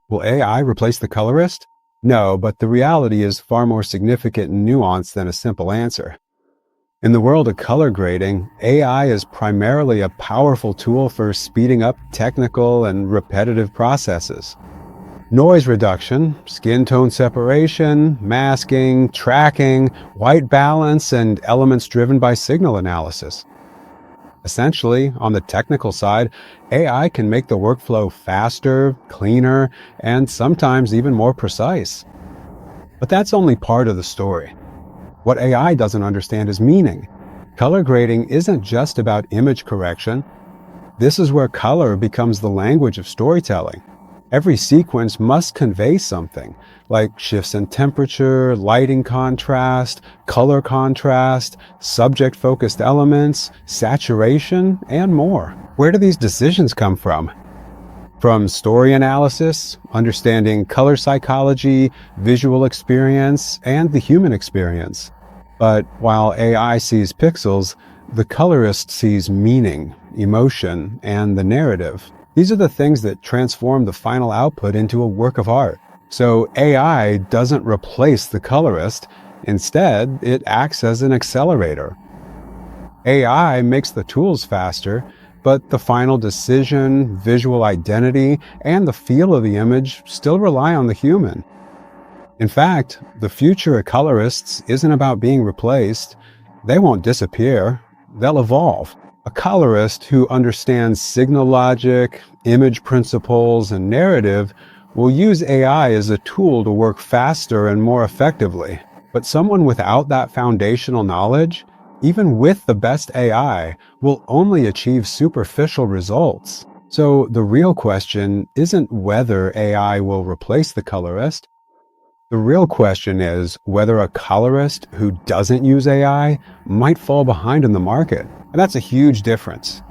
Will AI replace the colorist? No, but the reality is far more significant and nuanced than a simple answer. In the world of color grading, AI is primarily a powerful tool for speeding up technical and repetitive processes. Noise reduction, skin tone separation, masking, tracking, white balance, and elements driven by signal analysis. Essentially, on the technical side, AI can make the workflow faster, cleaner, and sometimes even more precise. But that's only part of the story. What AI doesn't understand is meaning. Color grading isn't just about image correction. This is where color becomes the language of storytelling. Every sequence must convey something, like shifts in temperature, lighting contrast, color contrast, subject-focused elements, saturation, and more. Where do these decisions come from? From story analysis, understanding color psychology, visual experience, and the human experience. But while AI sees pixels, the colorist sees meaning, emotion, and the narrative. These are the things that transform the final output into a work of art. So AI doesn't replace the colorist. Instead, it acts as an accelerator. AI makes the tools faster, but the final decision, visual identity, and the feel of the image still rely on the human. In fact, the future of colorists isn't about being replaced. They won't disappear. They'll evolve. A colorist who understands signal logic, image principles, and narrative will use AI as a tool to work faster and more effectively. But someone without that foundational knowledge, even with the best AI, will only achieve superficial results. So the real question isn't whether AI will replace the colorist. The real question is whether a colorist who doesn't use AI might fall behind in the market. And that's a huge difference.